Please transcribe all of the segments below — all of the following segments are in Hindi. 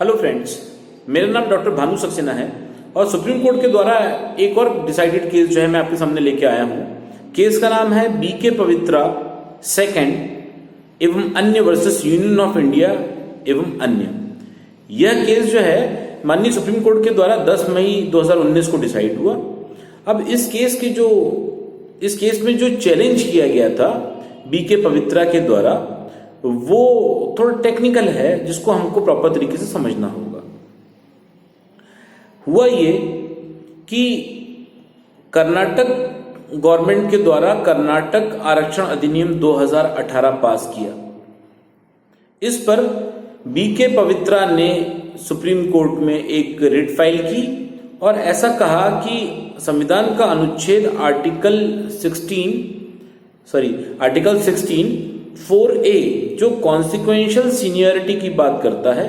हेलो फ्रेंड्स, मेरा नाम डॉक्टर भानु सक्सेना है और सुप्रीम कोर्ट के द्वारा एक और डिसाइडेड केस जो है मैं आपके सामने लेके आया हूं। केस का नाम है बीके पवित्रा सेकंड एवं अन्य वर्सेस यूनियन ऑफ इंडिया एवं अन्य। यह केस जो है माननीय सुप्रीम कोर्ट के द्वारा 10 मई 2019 को डिसाइड हुआ। अब इस केस में जो चैलेंज किया गया था बीके पवित्रा के द्वारा वो थोड़ा टेक्निकल है, जिसको हमको प्रॉपर तरीके से समझना होगा। हुआ ये कि कर्नाटक गवर्नमेंट के द्वारा कर्नाटक आरक्षण अधिनियम 2018 पास किया। इस पर बीके पवित्रा ने सुप्रीम कोर्ट में एक रिट फाइल की और ऐसा कहा कि संविधान का अनुच्छेद आर्टिकल 16 4A जो कॉन्सिक्वेंशियल सीनियरिटी की बात करता है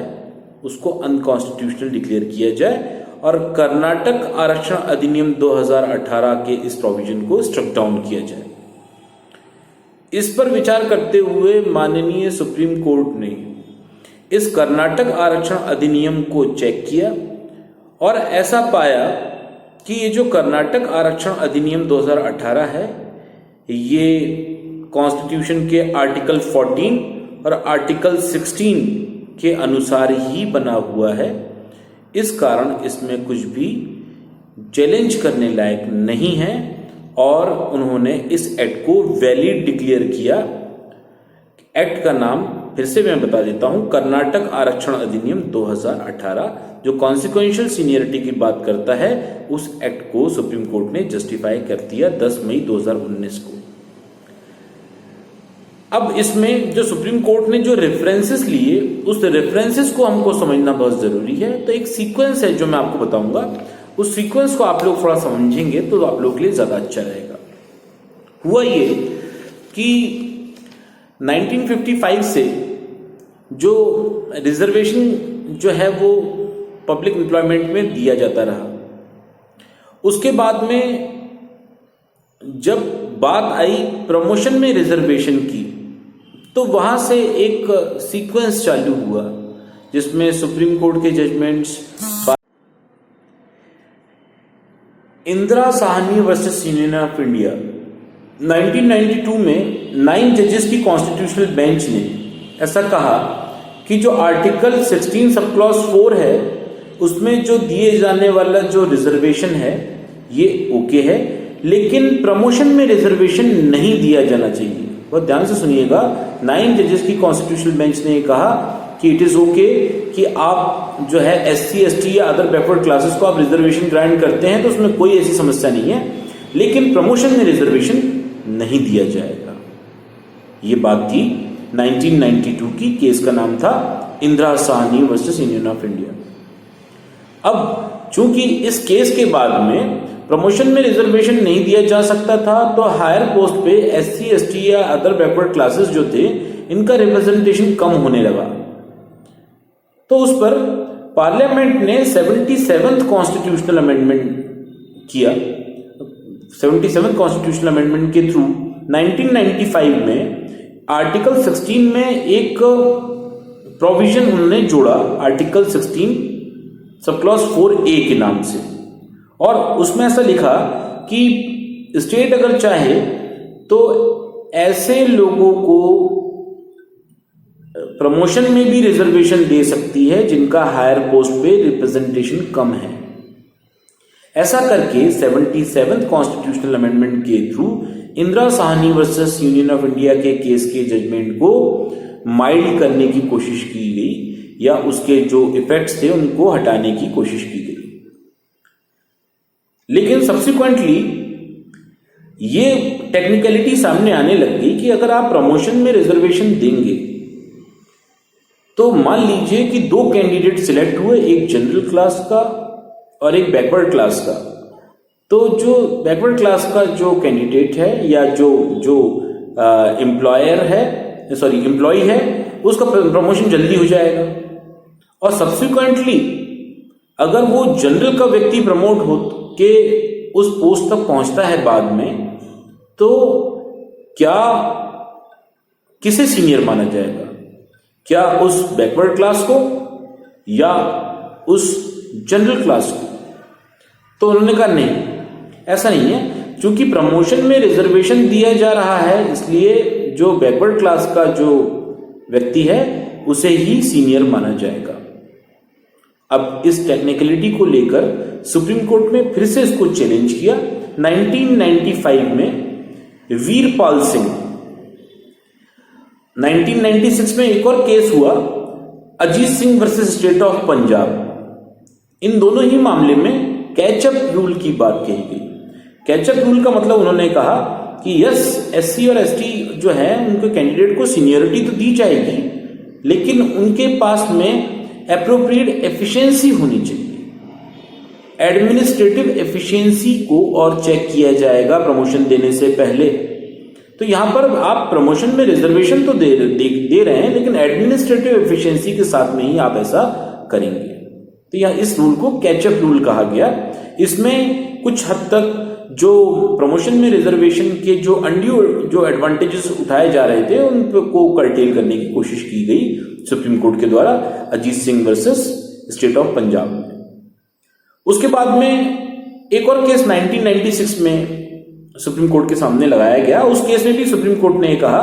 उसको अनकॉन्स्टिट्यूशनल डिक्लेयर किया जाए और कर्नाटक आरक्षण अधिनियम 2018 के इस प्रोविजन को स्ट्रक डाउन किया जाए। इस पर विचार करते हुए माननीय सुप्रीम कोर्ट ने इस कर्नाटक आरक्षण अधिनियम को चेक किया और ऐसा पाया कि ये जो कर्नाटक आरक्षण अधिनियम 2018 है ये कॉन्स्टिट्यूशन के आर्टिकल 14 और आर्टिकल 16 के अनुसार ही बना हुआ है। इस कारण इसमें कुछ भी चैलेंज करने लायक नहीं है और उन्होंने इस एक्ट को वैलिड डिक्लेयर किया। एक्ट का नाम फिर से मैं बता देता हूं, कर्नाटक आरक्षण अधिनियम 2018 जो कॉन्सिक्वेंशियल सीनियरिटी की बात करता है उस एक्ट को सुप्रीम कोर्ट ने जस्टिफाई कर दिया 10 मई 2019 को। अब इसमें जो सुप्रीम कोर्ट ने जो रेफरेंसेस लिए उस रेफरेंसेस को हमको समझना बहुत जरूरी है। तो एक सीक्वेंस है जो मैं आपको बताऊंगा, उस सीक्वेंस को आप लोग थोड़ा समझेंगे तो आप लोग के लिए ज्यादा अच्छा रहेगा। हुआ ये कि 1955 से जो रिजर्वेशन जो है वो पब्लिक एम्प्लॉयमेंट में दिया जाता रहा। उसके बाद में जब बात आई प्रमोशन में रिजर्वेशन की तो वहां से एक सीक्वेंस चालू हुआ जिसमें सुप्रीम कोर्ट के judgements Indira Sahni versus union of India 1992 में 9 जजेस की कॉन्स्टिट्यूशनल बेंच ने ऐसा कहा कि जो आर्टिकल 16 सब क्लॉज 4 है उसमें जो दिए जाने वाला जो रिजर्वेशन है ये ओके है, लेकिन प्रमोशन में रिजर्वेशन नहीं दिया जाना चाहिए। बहुत ध्यान से सुनिएगा, 9 जजेस की कॉन्स्टिट्यूशनल बेंच ने कहा कि इट इज ओके कि आप जो है SC ST या अदर बैकवर्ड क्लासेस को आप रिजर्वेशन ग्रांट करते हैं तो उसमें कोई ऐसी समस्या नहीं है, लेकिन प्रमोशन में रिजर्वेशन नहीं दिया जाएगा। ये बात थी 1992 की। केस का नाम था Indira Sahni versus union of India. अब चूंकि इस केस के बाद में प्रमोशन में रिजर्वेशन नहीं दिया जा सकता था तो हायर पोस्ट पे SC ST या अदर बैकवर्ड क्लासेस जो थे इनका रिप्रेजेंटेशन कम होने लगा। तो उस पर पार्लियामेंट ने 77th कॉन्स्टिट्यूशनल अमेंडमेंट किया। 77th कॉन्स्टिट्यूशनल अमेंडमेंट के थ्रू 1995 में आर्टिकल 16 में एक प्रोविजन उन्होंने जोड़ा, आर्टिकल 16 सब क्लॉज 4A के नाम से, और उसमें ऐसा लिखा कि स्टेट अगर चाहे तो ऐसे लोगों को प्रमोशन में भी रिजर्वेशन दे सकती है जिनका हायर पोस्ट पे रिप्रेजेंटेशन कम है। ऐसा करके 77th कॉन्स्टिट्यूशनल अमेंडमेंट के through Indira Sahni versus union of India के केस के जजमेंट को माइल्ड करने की कोशिश की गई या उसके जो इफेक्ट्स थे उनको हटाने की कोशिश की गई। लेकिन सब्सिक्वेंटली ये टेक्निकलिटी सामने आने लग गई कि अगर आप प्रमोशन में रिजर्वेशन देंगे तो मान लीजिए कि 2 कैंडिडेट सिलेक्ट हुए, एक जनरल क्लास का और एक बैकवर्ड क्लास का। तो जो बैकवर्ड क्लास का जो कैंडिडेट है या जो एम्प्लॉय है उसका प्रमोशन जल्दी हो जाएगा, और सब्सिक्वेंटली अगर वो जनरल का व्यक्ति प्रमोट हो के उस पोस्ट तक पहुंचता है बाद में, तो क्या किसे सीनियर माना जाएगा? क्या उस बैकवर्ड क्लास को या उस जनरल क्लास को? तो उन्होंने कहा नहीं, ऐसा नहीं है। क्योंकि प्रमोशन में रिजर्वेशन दिया जा रहा है, इसलिए जो बैकवर्ड क्लास का जो व्यक्ति है उसे ही सीनियर माना जाएगा। अब इस टेक्निकलिटी को लेकर सुप्रीम कोर्ट ने फिर से इसको चैलेंज किया। 1995 में वीरपाल सिंह, 1996 में एक और केस हुआ Ajit Singh versus state of Punjab. इन दोनों ही मामले में कैचअप रूल की बात कही गई। कैचअप रूल का मतलब उन्होंने कहा कि यस, एससी और एसटी जो है उनके कैंडिडेट को सीनियरिटी तो दी जाएगी, लेकिन उनके पास में एप्रोप्रिएट एफिशिएंसी होनी चाहिए। एडमिनिस्ट्रेटिव एफिशिएंसी को और चेक किया जाएगा प्रमोशन देने से पहले। तो यहां पर आप प्रमोशन में रिजर्वेशन तो दे रहे हैं, लेकिन एडमिनिस्ट्रेटिव एफिशिएंसी के साथ में ही आप ऐसा करेंगे। तो यह इस रूल को कैचअप रूल कहा गया। इसमें कुछ हद तक जो प्रमोशन में रिजर्वेशन के जो अनड्यू जो एडवांटेजेस उठाए जा रहे थे उनको कर्टेल करने की कोशिश की गई सुप्रीम कोर्ट के द्वारा Ajit Singh versus state of Punjab में। उसके बाद में एक और केस 1996 में सुप्रीम कोर्ट के सामने लगाया गया। उस केस में भी सुप्रीम कोर्ट ने कहा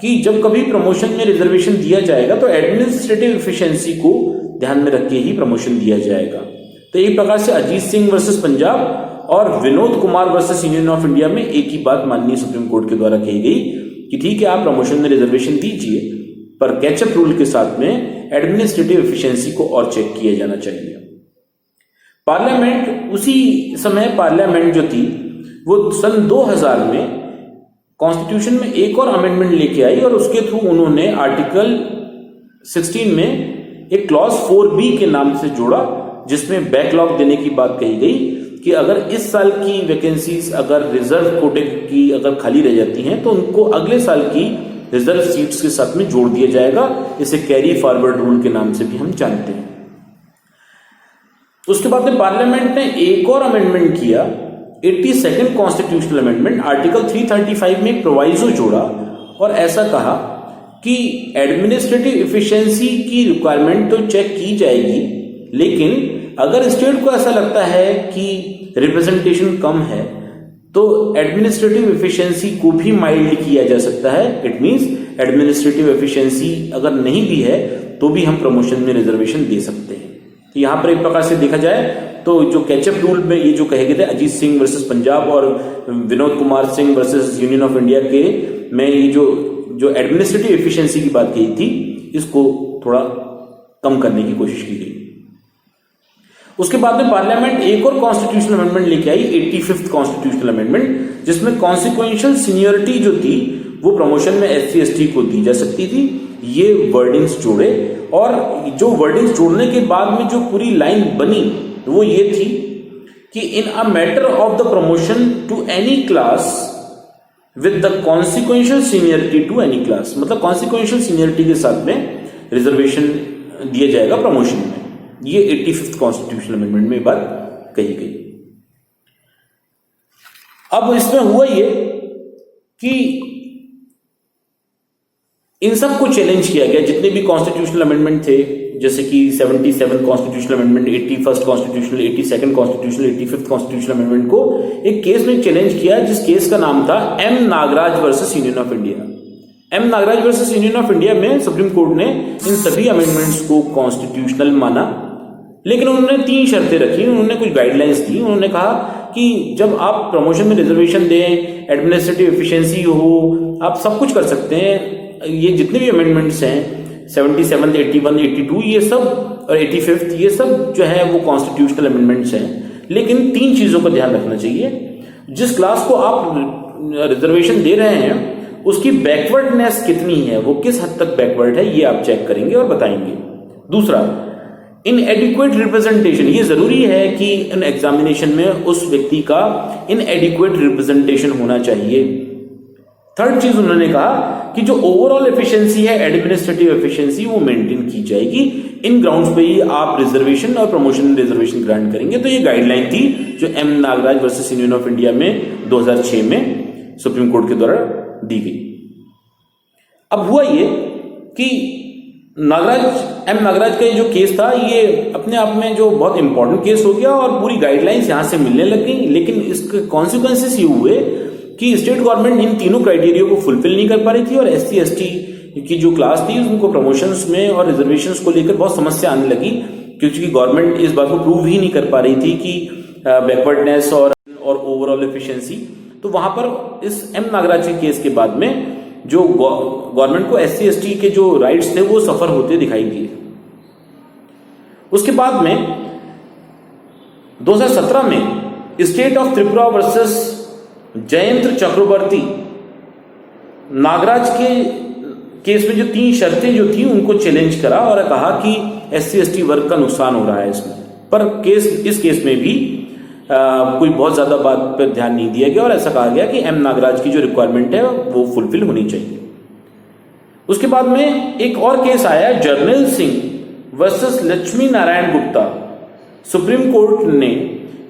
कि जब कभी प्रमोशन में रिजर्वेशन दिया जाएगा तो एडमिनिस्ट्रेटिव एफिशिएंसी को ध्यान में रख के ही प्रमोशन दिया जाएगा। तो एक प्रकार से अजीत सिंह वर्सेस पंजाब और Vinod Kumar versus union of India में एक ही बात माननीय सुप्रीम कोर्ट के द्वारा कही गई कि ठीक है, आप प्रमोशन में रिजर्वेशन दीजिए, पर कैचअप रूल के साथ में एडमिनिस्ट्रेटिव एफिशिएंसी को और चेक किया जाना चाहिए। पार्लियामेंट, उसी समय पार्लियामेंट जो थी वो सन 2000 में कॉन्स्टिट्यूशन में एक और अमेंडमेंट लेके आई और उसके थ्रू उन्होंने आर्टिकल 16 में एक क्लॉज 4B के नाम से जोड़ा, जिसमें बैकलॉग देने की बात कही गई कि अगर इस साल की वैकेंसीज अगर रिजर्व कोटे की अगर खाली रह जाती हैं तो उनको अगले साल की रिजर्व सीट्स के साथ में जोड़ दिया जाएगा। इसे कैरी फॉरवर्ड रूल के नाम से भी हम जानते हैं। उसके बाद में पार्लियामेंट ने एक और अमेंडमेंट किया, 82nd कॉन्स्टिट्यूशनल अमेंडमेंट, आर्टिकल 335 में एक प्रोवाइजो जोड़ा और ऐसा कहा कि एडमिनिस्ट्रेटिव एफिशिएंसी की रिक्वायरमेंट तो चेक की जाएगी, लेकिन अगर स्टेट को ऐसा लगता है कि रिप्रेजेंटेशन कम है तो एडमिनिस्ट्रेटिव एफिशिएंसी को भी माइल्ड किया जा सकता है। इट मींस एडमिनिस्ट्रेटिव एफिशिएंसी अगर नहीं भी है तो भी हम प्रमोशन में रिजर्वेशन दे सकते हैं। तो यहां पर एक प्रकार से देखा जाए तो जो कैचअप रूल में ये जो कहे गए थे अजीत सिंह वर्सेस पंजाब और Vinod Kumar Singh versus union of India के में ये जो एडमिनिस्ट्रेटिव एफिशिएंसी की बात कही थी, इसको थोड़ा कम करने की कोशिश की गई। उसके बाद में पार्लियामेंट एक और कॉन्स्टिट्यूशनल अमेंडमेंट लेके आई, 85th कॉन्स्टिट्यूशनल अमेंडमेंट, जिसमें कॉन्सिक्वेंशियल सीनियरिटी जो थी वो प्रमोशन में एससी एसटी को दी जा सकती थी। ये वर्डिंग्स जोड़े और जो वर्डिंग्स जोड़ने के बाद में जो पूरी लाइन बनी वो ये थी कि in a matter of the promotion to any class with the consequential seniority to any class, मतलब कॉन्सिक्वेंशियल सीनियरिटी के साथ में रिजर्वेशन दिया जाएगा प्रमोशन में। ये 85th कॉन्स्टिट्यूशनल अमेंडमेंट में बात कही गई। अब इसमें हुआ ये कि इन सबको चैलेंज किया गया, जितने भी कॉन्स्टिट्यूशनल अमेंडमेंट थे, जैसे कि 77 constitutional amendment, 81st constitutional, 82nd constitutional, 85th constitutional amendment को एक केस में चैलेंज किया, जिस केस का नाम था M Nagaraj versus union of India. M Nagaraj versus union of India में सुप्रीम कोर्ट ने इन सभी अमेंडमेंट्स को कॉन्स्टिट्यूशनल माना, लेकिन उन्होंने 3 शर्तें रखी, उन्होंने कुछ गाइडलाइंस दी। उन्होंने कहा कि जब आप प्रमोशन में रिजर्वेशन दें, एडमिनिस्ट्रेटिव एफिशिएंसी हो, आप सब कुछ कर सकते हैं। ये जितने भी अमेंडमेंट्स हैं 77, 81, 82 ये सब और 85th ये सब जो है वो कॉन्स्टिट्यूशनल अमेंडमेंट्स हैं, लेकिन 3 चीजों का ध्यान रखना चाहिए। जिस क्लास को आप रिजर्वेशन दे रहे हैं उसकी बैकवर्डनेस कितनी है, वो किस हद तक बैकवर्ड है, ये आप चेक करेंगे और बताएंगे। दूसरा, इनएडिक्वेट रिप्रेजेंटेशन, ये जरूरी है कि इन एग्जामिनेशन में उस व्यक्ति का इनएडिक्वेट रिप्रेजेंटेशन होना चाहिए। थर्ड चीज उन्होंने कहा कि जो ओवरऑल एफिशिएंसी है, एडमिनिस्ट्रेटिव एफिशिएंसी, वो मेंटेन की जाएगी। इन ग्राउंड्स पे ही आप रिजर्वेशन और प्रमोशन रिजर्वेशन ग्रांट करेंगे। तो ये गाइडलाइन थी जो M Nagaraj versus union of India में 2006 में सुप्रीम कोर्ट के द्वारा दी गई। अब हुआ ये कि एम नागराज का ये जो केस था, ये अपने आप में जो बहुत इंपॉर्टेंट केस हो गया और पूरी गाइडलाइंस यहां से मिलने लग गई। लेकिन इसके कॉन्सिक्वेंसेस ये हुए कि स्टेट गवर्नमेंट इन तीनों क्राइटेरिया को फुलफिल नहीं कर पा रही थी और SC ST की जो क्लास थी उनको प्रमोशंस में और रिजर्वेशंस को लेकर बहुत समस्या आने लगी, क्योंकि गवर्नमेंट इस बात को प्रूव ही नहीं कर पा रही थी कि बैकवर्डनेस और ओवरऑल एफिशिएंसी। तो वहां पर इस एम नागराज के केस के बाद में जो गवर्नमेंट को SC ST के जो राइट्स थे वो सफर होते दिखाई दिए। उसके बाद में 2017 में state of Tripura versus Jayant Chakraborty Nagraj के केस में जो 3 शर्तें जो थी उनको चैलेंज करा और कहा कि SC ST वर्ग का नुकसान हो रहा है इसमें। पर इस केस में भी कोई बहुत ज्यादा बात पर ध्यान नहीं दिया गया और ऐसा कहा गया कि एम नागराज की जो रिक्वायरमेंट है वो फुलफिल होनी चाहिए। उसके बाद में एक और केस आया, Jarnail Singh versus Lakshmi Narayan Gupta. Supreme court ने,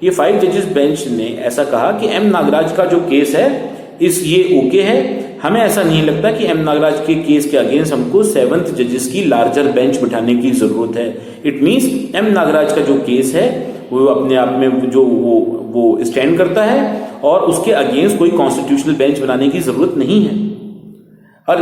ये 5 जजेस बेंच ने ऐसा कहा कि एम नागराज का जो केस है ये ओके है, हमें ऐसा नहीं लगता कि एम नागराज के केस के अगेंस्ट हमको 7th जजेस की लार्जर बेंच बिठाने की जरूरत है। इट मींस एम नागराज का जो केस है वो अपने आप में जो वो स्टैंड करता है और उसके अगेंस्ट कोई कॉन्स्टिट्यूशनल बेंच बनाने की जरूरत नहीं है। और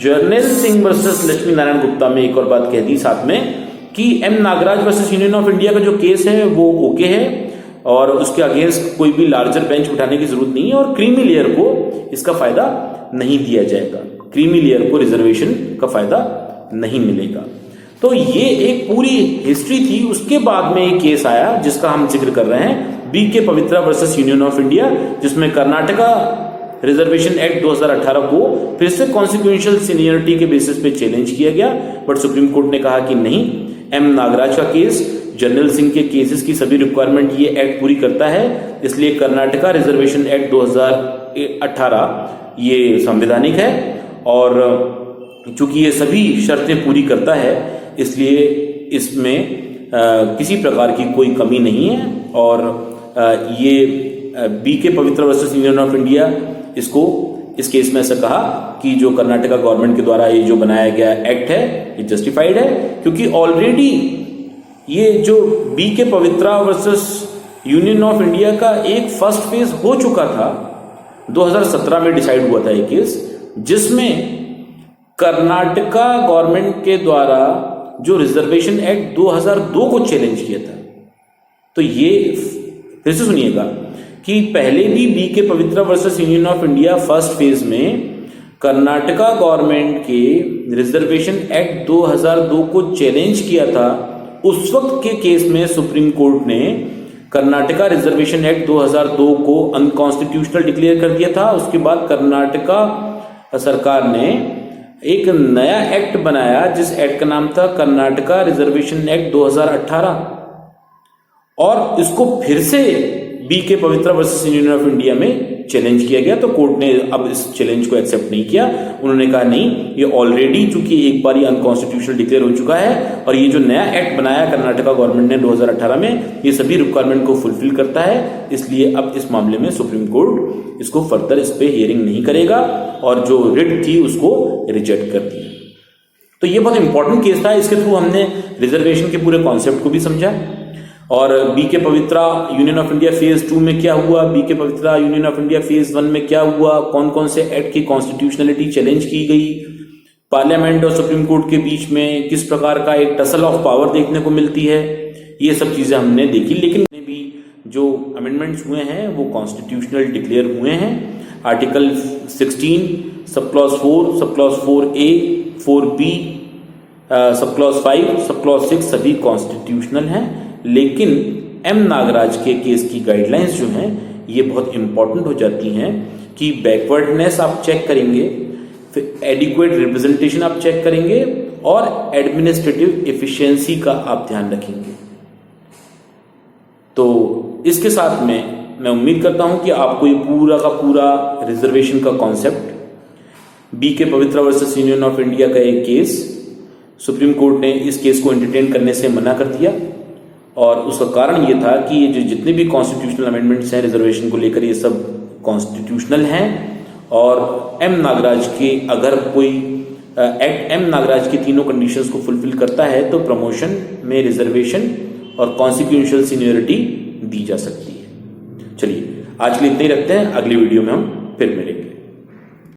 जर्नैल सिंह वर्सेस लक्ष्मी नारायण गुप्ता में एक और बात कह दी साथ में कि M Nagaraj versus union of India का जो केस है वो ओके है और उसके अगेंस्ट कोई भी लार्जर बेंच उठाने की जरूरत नहीं है और क्रीमी लेयर को इसका फायदा नहीं दिया जाएगा, क्रीमी लेयर को रिजर्वेशन का फायदा नहीं मिलेगा। तो ये एक पूरी हिस्ट्री थी। उसके बाद में एक केस आया जिसका हम जिक्र कर रहे हैं, BK Pavitra versus union of India, जिसमें कर्नाटका रिजर्वेशन एक्ट 2018 को फिर से कॉन्सिक्वेंशियल सीनियरिटी के बेसिस पे चैलेंज किया गया, बट सुप्रीम कोर्ट ने कहा कि नहीं, एम नागराज का केस जर्नैल सिंह के केसेस की सभी रिक्वायरमेंट ये एक्ट पूरी करता है, इसलिए कर्नाटका रिजर्वेशन एक्ट 2018 ये संवैधानिक है और चूंकि ये सभी शर्तें पूरी करता है इसलिए इसमें किसी प्रकार की कोई कमी नहीं है। और ये BK Pavitra versus union of India इस केस में ऐसा कहा कि जो कर्नाटका गवर्नमेंट के द्वारा ये जो बनाया गया एक्ट है ये जस्टिफाइड है, क्योंकि ऑलरेडी ये जो BK Pavitra versus union of India का एक फर्स्ट फेज हो चुका था, 2017 में डिसाइड हुआ था ये केस, जिसमें कर्नाटका गवर्नमेंट के द्वारा जो रिजर्वेशन एक्ट 2002 को चैलेंज किया था। तो ये फिर से सुनिएगा कि पहले भी BK Pavitra versus union of India first phase में कर्नाटका गवर्नमेंट के रिजर्वेशन एक्ट 2002 को चैलेंज किया था। उस वक्त के केस में सुप्रीम कोर्ट ने कर्नाटका रिजर्वेशन एक्ट 2002 को अनकॉन्स्टिट्यूशनल डिक्लेयर कर दिया था। उसके बाद कर्नाटका सरकार ने एक नया एक्ट बनाया जिस एक्ट का नाम था कर्नाटका रिजर्वेशन एक्ट 2018 और इसको फिर से BK Pavitra versus union of India में चैलेंज किया गया। तो कोर्ट ने अब इस चैलेंज को एक्सेप्ट नहीं किया। उन्होंने कहा नहीं, ये ऑलरेडी चूंकि एक बार ये अनकॉन्स्टिट्यूशनल डिक्लेयर हो चुका है और ये जो नया एक्ट बनाया कर्नाटका गवर्नमेंट ने 2018 में ये सभी रिक्वायरमेंट को फुलफिल करता है, इसलिए अब इस मामले में सुप्रीम कोर्ट इसको फर्दर इस पे हियरिंग नहीं करेगा और जो रिट थी उसको रिजेक्ट कर दिया। तो ये बहुत इंपॉर्टेंट केस था। इसके थ्रू हमने रिजर्वेशन के पूरे कॉन्सेप्ट को भी समझा और BK Pavitra union of India phase 2 में क्या हुआ, BK Pavitra union of India phase 1 में क्या हुआ, कौन कौन से एक्ट की कॉन्स्टिट्यूशनलिटी चैलेंज की गई, पार्लियामेंट और सुप्रीम कोर्ट के बीच में किस प्रकार का एक टसल ऑफ पावर देखने को मिलती है, ये सब चीजें हमने देखी। लेकिन भी जो अमेंडमेंट्स हुए हैं वो कॉन्स्टिट्यूशनल डिक्लेयर हुए हैं। Article 16 sub clause 4, sub clause 4A, 4B, sub clause 5, sub clause 6 सभी कॉन्स्टिट्यूशनल हैं। लेकिन एम नागराज के केस की गाइडलाइंस जो हैं ये बहुत इंपॉर्टेंट हो जाती हैं कि बैकवर्डनेस आप चेक करेंगे, फिर एडिक्वेट रिप्रेजेंटेशन आप चेक करेंगे और एडमिनिस्ट्रेटिव एफिशिएंसी का आप ध्यान रखेंगे। तो इसके साथ में मैं उम्मीद करता हूं कि आपको ये पूरा का पूरा रिजर्वेशन का concept, BK Pavitra versus union of India का एक केस, सुप्रीम कोर्ट ने इस केस को एंटरटेन करने से मना कर दिया और उसका कारण ये था कि ये जो जितने भी कॉन्स्टिट्यूशनल अमेंडमेंट्स हैं रिजर्वेशन को लेकर ये सब कॉन्स्टिट्यूशनल हैं और एम नागराज के अगर कोई एक्ट एम नागराज की तीनों कंडीशंस को फुलफिल करता है तो प्रमोशन में रिजर्वेशन और कॉन्सिक्वेंशियल सीनियरिटी दी जा सकती है। चलिए आज के लिए इतना ही रखते हैं, अगली वीडियो में हम फिर मिलेंगे।